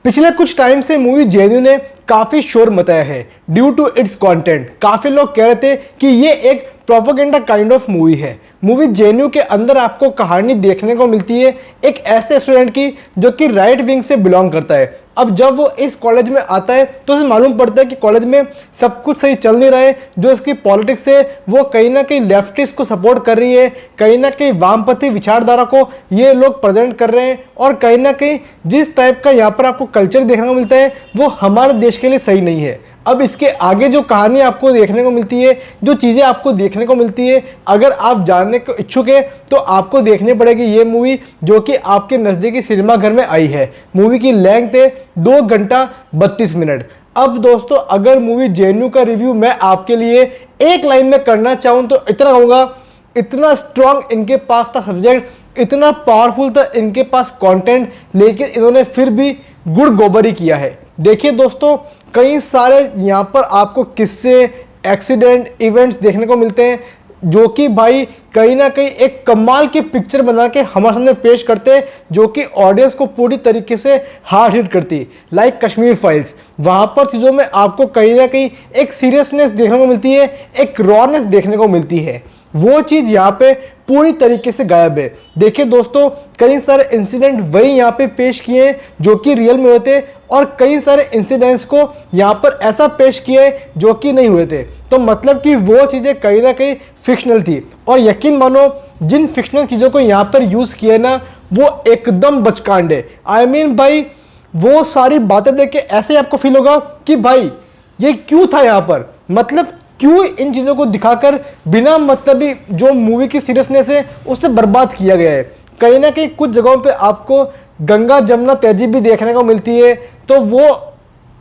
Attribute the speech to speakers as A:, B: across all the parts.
A: पिछले कुछ टाइम से मूवी जेएनयू ने काफी शोर मचाया है ड्यू टू इट्स कंटेंट। काफी लोग कह रहे थे कि ये एक प्रोपेगेंडा काइंड ऑफ मूवी है। मूवी जेएनयू के अंदर आपको कहानी देखने को मिलती है एक ऐसे स्टूडेंट की जो कि राइट विंग से बिलोंग करता है। अब जब वो इस कॉलेज में आता है तो उसे मालूम पड़ता है कि कॉलेज में सब कुछ सही चल नहीं रहा है। जो उसकी पॉलिटिक्स है वो कहीं ना कहीं लेफ्टिस्ट को सपोर्ट कर रही है, कहीं ना कहीं वामपंथी विचारधारा को ये लोग प्रेजेंट कर रहे हैं, और कहीं ना कहीं जिस टाइप का यहाँ पर आपको कल्चर देखने को मिलता है वो हमारे देश के लिए सही नहीं है। अब इसके आगे जो कहानी आपको देखने को मिलती है, जो चीज़ें आपको देखने को मिलती है, अगर आप जानने को इच्छुक है तो आपको देखनी पड़ेगी ये मूवी जो कि आपके नज़दीकी सिनेमा घर में आई है। मूवी की लेंथ है 2 घंटा 32 मिनट। अब दोस्तों, अगर मूवी जेएनयू का रिव्यू मैं आपके लिए एक लाइन में करना चाहूँ तो इतना कहूँगा, इतना स्ट्रॉन्ग इनके पास था सब्जेक्ट, इतना पावरफुल था इनके पास कंटेंट, लेकिन इन्होंने फिर भी गुड़ गोबर ही किया है। देखिए दोस्तों, कई सारे यहाँ पर आपको किस्से, एक्सीडेंट, इवेंट्स देखने को मिलते हैं जो कि भाई कहीं ना कहीं एक कमाल की पिक्चर बना के हमारे सामने पेश करते हैं, जो कि ऑडियंस को पूरी तरीके से हार्ड हिट करती। लाइक कश्मीर फाइल्स, वहाँ पर चीज़ों में आपको कहीं ना कहीं एक सीरियसनेस देखने को मिलती है, एक रॉनेस देखने को मिलती है। वो चीज़ यहाँ पे पूरी तरीके से गायब है। देखिए दोस्तों, कई सारे इंसिडेंट वही यहाँ पे पेश किए हैं जो कि रियल में हुए थे, और कई सारे इंसिडेंट्स को यहाँ पर ऐसा पेश किए हैं जो कि नहीं हुए थे। तो मतलब कि वो चीज़ें कहीं ना कहीं फिक्शनल थी, और यकीन मानो जिन फिक्शनल चीज़ों को यहाँ पर यूज़ किए ना वो एकदम बचकांड है। आई मीन भाई, वो सारी बातें देख के ऐसे आपको फील होगा कि भाई ये क्यों था यहाँ पर, मतलब क्यों इन चीज़ों को दिखाकर बिना मतलबी जो मूवी की सीरियसनेस है उससे बर्बाद किया गया है। कहीं ना कहीं कुछ जगहों पे आपको गंगा जमुना तहजीब भी देखने को मिलती है, तो वो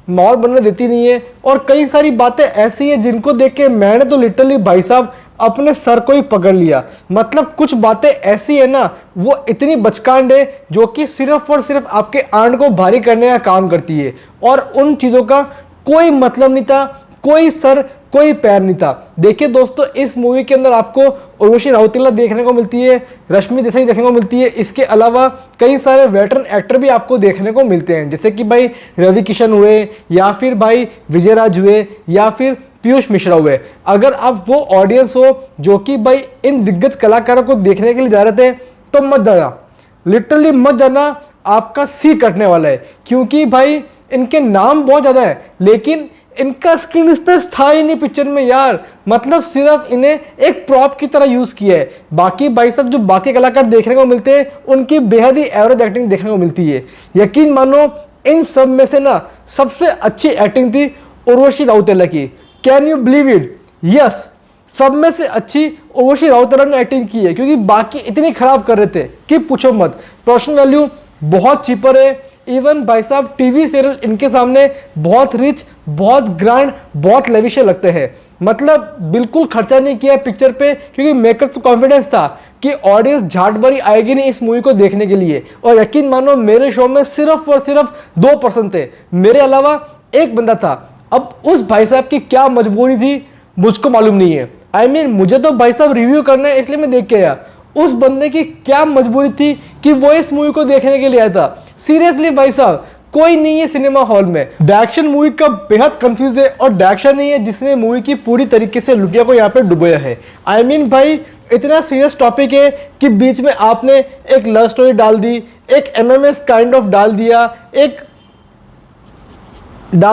A: माहौल बनने देती नहीं है। और कई सारी बातें ऐसी है जिनको देख के मैंने तो लिटरली भाई साहब अपने सर को ही पकड़ लिया। मतलब कुछ बातें ऐसी है ना, वो इतनी बचकांड है जो कि सिर्फ और सिर्फ आपके आंट को भारी करने का काम करती है, और उन चीज़ों का कोई मतलब नहीं था, कोई सर कोई पैर नहीं था। देखिए दोस्तों, इस मूवी के अंदर आपको उर्वशी राउतेला देखने को मिलती है, रश्मि देसाई देखने को मिलती है। इसके अलावा कई सारे वेटरन एक्टर भी आपको देखने को मिलते हैं, जैसे कि भाई रवि किशन हुए, या फिर भाई विजय राज हुए, या फिर पीयूष मिश्रा हुए। अगर आप वो ऑडियंस हो जो कि भाई इन दिग्गज कलाकारों को देखने के लिए जा रहे थे तो मत जाना, लिटरली मत जाना, आपका सी कटने वाला है। क्योंकि भाई इनके नाम बहुत ज़्यादा है लेकिन इनका स्क्रीन स्पेस था ही नहीं पिक्चर में यार। मतलब सिर्फ इन्हें एक प्रॉप की तरह यूज़ किया है। बाकी भाई साहब जो बाकी कलाकार देखने को मिलते हैं उनकी बेहद ही एवरेज एक्टिंग देखने को मिलती है। यकीन मानो इन सब में से ना सबसे अच्छी एक्टिंग थी उर्वशी राउतेला की। Can you believe it? Yes, सब में से अच्छी उर्वशी राउतेला ने एक्टिंग की है, क्योंकि बाकी इतनी खराब कर रहे थे कि पूछो मत। प्रोडक्शन वैल्यू बहुत चीपर है। इवन भाई साहब टीवी सीरियल इनके सामने बहुत रिच, बहुत ग्रैंड, बहुत लेविश लगते हैं। मतलब बिल्कुल खर्चा नहीं किया पिक्चर पे, क्योंकि मेकर्स को कॉन्फिडेंस था कि ऑडियंस झाट भरी आएगी नहीं इस मूवी को देखने के लिए। और यकीन मानो मेरे शो में सिर्फ और सिर्फ 2% थे, मेरे अलावा एक बंदा था। अब उस भाई साहब की क्या मजबूरी थी मुझको मालूम नहीं है। आई मीन मुझे तो भाई साहब रिव्यू करना है इसलिए मैं देख के आया। उस बंदे की क्या मजबूरी थी कि वो इस मूवी को देखने के लिए आया था। सीरियसली भाई साहब, कोई नहीं है सिनेमा हॉल में। डायरेक्शन मूवी का बेहद कंफ्यूज है, और डायरेक्शन नहीं है जिसने मूवी की पूरी तरीके से लुटिया को यहाँ पे डुबोया है। आई मीन भाई, इतना सीरियस टॉपिक है कि बीच में आपने एक लव स्टोरी डाल दी, एक MMS काइंड ऑफ डाल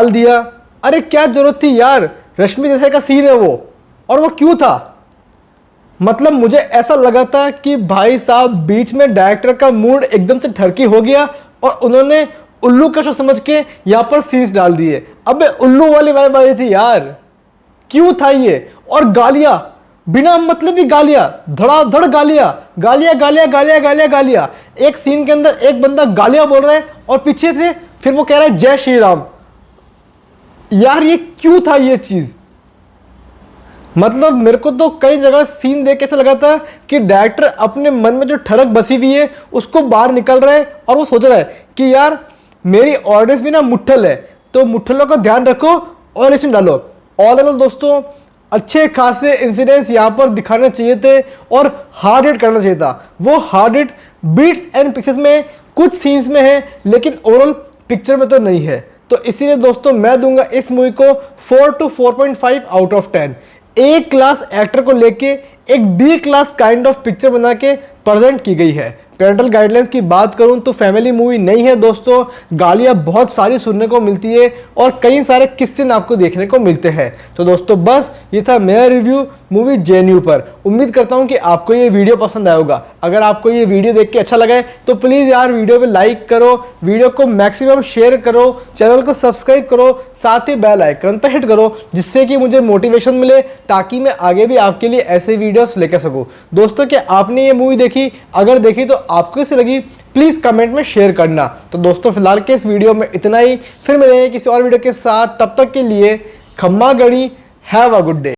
A: दिया। अरे क्या जरूरत थी यार? रश्मि देसाई का सीन है वो, और वो क्यों था? मतलब मुझे ऐसा लगा था कि भाई साहब बीच में डायरेक्टर का मूड एकदम से ठरकी हो गया और उन्होंने उल्लू का शो समझ के यहाँ पर सीन्स डाल दिए। अबे उल्लू वाली वाइब आ रही थी यार, क्यों था ये? और गालियाँ, बिना मतलब ही गालियाँ, धड़ाधड़ गालियाँ। एक सीन के अंदर एक बंदा गालियाँ बोल रहा है और पीछे से फिर वो कह रहा है जय श्री राम। यार ये क्यों था ये चीज़? मतलब मेरे को तो कई जगह सीन देख के ऐसा लगा था कि डायरेक्टर अपने मन में जो ठरक बसी हुई है उसको बाहर निकल रहा है, और वो सोच रहा है कि यार मेरी ऑडियंस भी ना मुट्ठल है, तो मुट्ठलों का ध्यान रखो और इसमें डालो। ऑल इन ऑल दोस्तों, अच्छे खासे इंसिडेंट्स यहाँ पर दिखाने चाहिए थे और हार्ड हिट करना चाहिए था। वो हार्ड हिट बीट्स एंड पिक्सेस में कुछ सीन्स में है, लेकिन ओवरऑल पिक्चर में तो नहीं है। तो इसीलिए दोस्तों मैं दूंगा इस मूवी को 4 to 4.5 out of 10। A class actor को लेके एक D class kind of picture बना के प्रेजेंट की गई है। पेरेंटल गाइडलाइंस की बात करूं तो फैमिली मूवी नहीं है दोस्तों, गालियां बहुत सारी सुनने को मिलती है और कई सारे किस्से आपको देखने को मिलते हैं। तो दोस्तों बस ये था मेरा रिव्यू मूवी जेएनयू पर। उम्मीद करता हूं कि आपको ये वीडियो पसंद आया होगा। अगर आपको ये वीडियो देख के अच्छा लगा है तो प्लीज़ यार वीडियो पे लाइक करो, वीडियो को मैक्सिमम शेयर करो, चैनल को सब्सक्राइब करो, साथ ही बेल आइकन पर हिट करो, जिससे कि मुझे मोटिवेशन मिले ताकि मैं आगे भी आपके लिए ऐसे वीडियोस लेकर सकूं। दोस्तों क्या आपने ये मूवी देखी? अगर देखी तो आपको कैसी लगी प्लीज कमेंट में शेयर करना। तो दोस्तों फिलहाल के इस वीडियो में इतना ही, फिर मिलेंगे किसी और वीडियो के साथ। तब तक के लिए खम्मा गणी, हैव अ गुड डे।